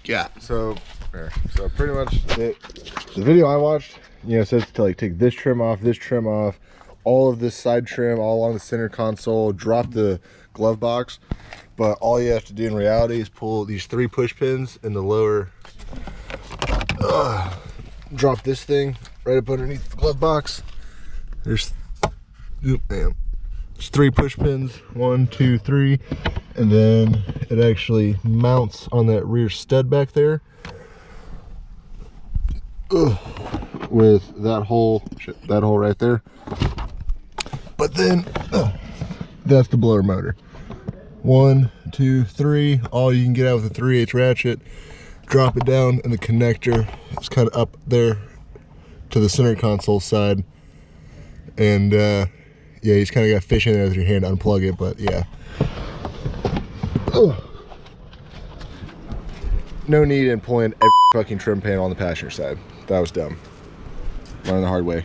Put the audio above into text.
Yeah. So pretty much the video I watched, you know, says to like take this trim off, all of this side trim, all along the center console, drop the glove box. But all you have to do in reality is pull these 3 push pins in the lower, drop this thing right up underneath the glove box. There's 3 push pins, 1, 2, 3, and then it actually mounts on that rear stud back there. With that hole right there. But then that's the blower motor. 1, 2, 3, all you can get out with a 3/8 ratchet. Drop it down, and the connector is kind of up there to the center console side. And yeah, you just kind of got to fish in there with your hand to unplug it, but yeah. No need in pulling every fucking trim panel on the passenger side. That was dumb. Learned the hard way.